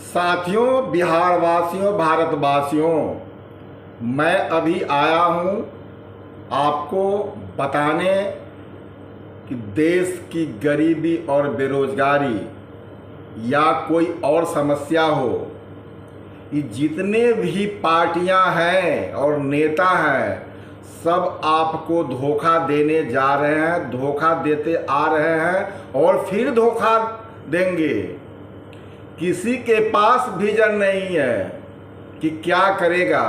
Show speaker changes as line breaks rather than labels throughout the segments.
साथियों, बिहार वासियों, भारतवासियों, मैं अभी आया हूँ आपको बताने कि देश की गरीबी और बेरोजगारी या कोई और समस्या हो, ये जितने भी पार्टियां हैं और नेता हैं सब आपको धोखा देने जा रहे हैं, धोखा देते आ रहे हैं और फिर धोखा देंगे। किसी के पास विजन नहीं है कि क्या करेगा।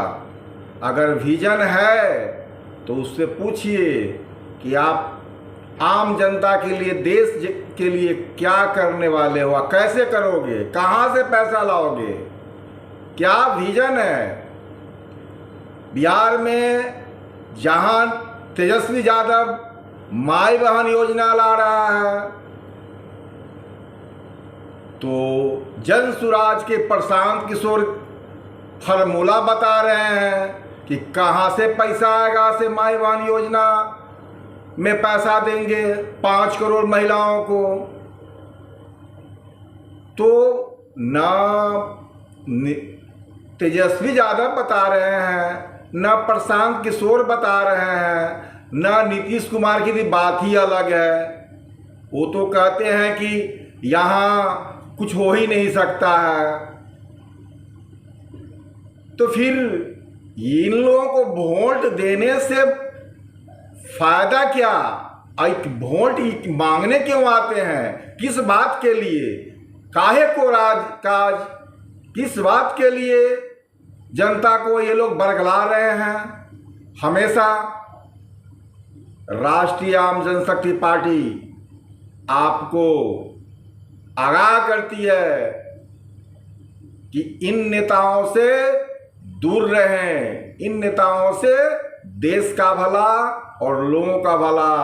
अगर विजन है तो उससे पूछिए कि आप आम जनता के लिए, देश के लिए क्या करने वाले हो, कैसे करोगे, कहाँ से पैसा लाओगे, क्या विजन है। बिहार में जहाँ तेजस्वी यादव माई बहन योजना ला रहा है तो जन सुराज के प्रशांत किशोर फार्मूला बता रहे हैं कि कहाँ से पैसा आएगा, से माई बहन योजना में पैसा देंगे 5 करोड़ महिलाओं को। तो ना तेजस्वी यादव बता रहे हैं, न प्रशांत किशोर बता रहे हैं, न नीतीश कुमार की भी बात ही अलग है। वो तो कहते हैं कि यहाँ कुछ हो ही नहीं सकता है। तो फिर इन लोगों को वोट देने से फायदा क्या? वोट मांगने क्यों आते हैं? किस बात के लिए? काहे को काज? किस बात के लिए जनता को ये लोग बरगला रहे हैं? हमेशा राष्ट्रीय आम जनशक्ति पार्टी आपको आगाह करती है कि इन नेताओं से दूर रहें। इन नेताओं से देश का भला और लोगों का भला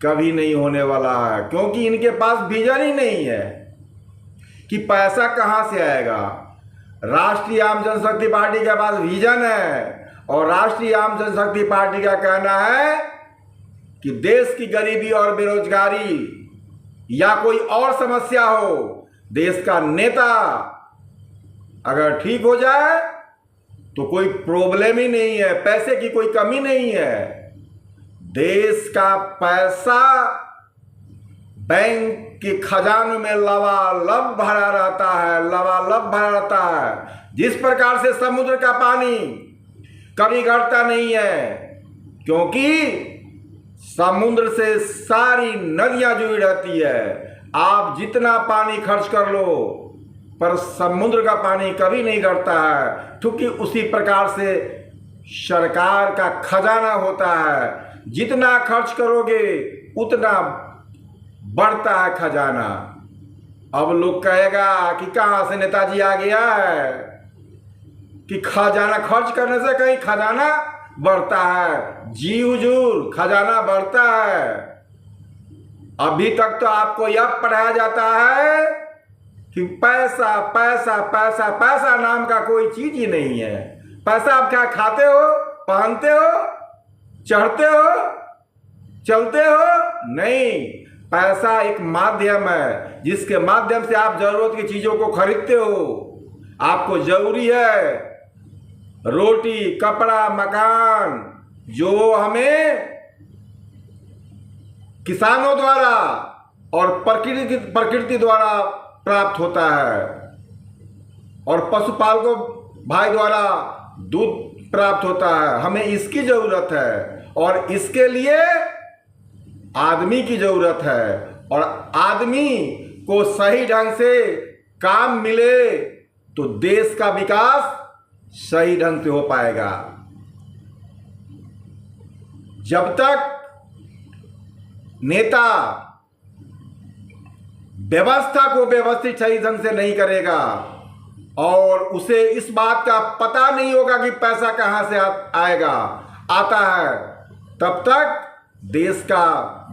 कभी नहीं होने वाला है, क्योंकि इनके पास विजन ही नहीं है कि पैसा कहाँ से आएगा। राष्ट्रीय आम जनशक्ति पार्टी के पास विजन है और राष्ट्रीय आम जनशक्ति पार्टी का कहना है कि देश की गरीबी और बेरोजगारी या कोई और समस्या हो, देश का नेता अगर ठीक हो जाए तो कोई प्रॉब्लम ही नहीं है, पैसे की कोई कमी नहीं है। देश का पैसा बैंक के खजाने में लबालब भरा रहता है, लबालब भरा रहता है। जिस प्रकार से समुद्र का पानी कभी घटता नहीं है, क्योंकि समुद्र से सारी नदियां जुड़ी रहती है। आप जितना पानी खर्च कर लो पर समुद्र का पानी कभी नहीं घटता है, क्योंकि उसी प्रकार से सरकार का खजाना होता है। जितना खर्च करोगे उतना बढ़ता है खजाना। अब लोग कहेगा कि कहाँ से नेताजी आ गया है कि खजाना खर्च करने से कहीं खजाना बढ़ता है। जी हुजूर, खजाना बढ़ता है। अभी तक तो आपको यह पढ़ाया जाता है कि पैसा पैसा पैसा पैसा नाम का कोई चीज ही नहीं है। पैसा आप क्या खाते हो, पहनते हो, चढ़ते हो, चलते हो? नहीं, पैसा एक माध्यम है जिसके माध्यम से आप जरूरत की चीजों को खरीदते हो। आपको जरूरी है रोटी, कपड़ा, मकान, जो हमें किसानों द्वारा और प्रकृति द्वारा प्राप्त होता है और पशुपालकों भाई द्वारा दूध प्राप्त होता है। हमें इसकी जरूरत है और इसके लिए आदमी की जरूरत है, और आदमी को सही ढंग से काम मिले तो देश का विकास सही ढंग से हो पाएगा। जब तक नेता व्यवस्था को व्यवस्थित सही ढंग से नहीं करेगा और उसे इस बात का पता नहीं होगा कि पैसा कहां से आएगा, आता है, तब तक देश का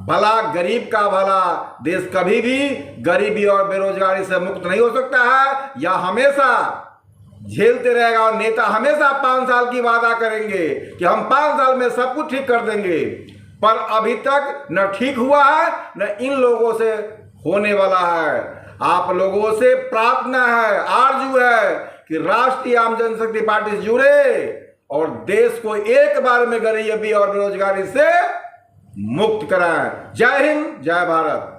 भला, गरीब का भला, देश कभी भी गरीबी और बेरोजगारी से मुक्त नहीं हो सकता है। या हमेशा झेलते रहेगा और नेता हमेशा 5 साल की वादा करेंगे कि हम 5 साल में सब कुछ ठीक कर देंगे, पर अभी तक न ठीक हुआ है न इन लोगों से होने वाला है। आप लोगों से प्रार्थना है, आरजू है कि राष्ट्रीय आम जनशक्ति पार्टी से जुड़े और देश को एक बार में गरीबी और बेरोजगारी से मुक्त कराएं। जय हिंद, जय भारत।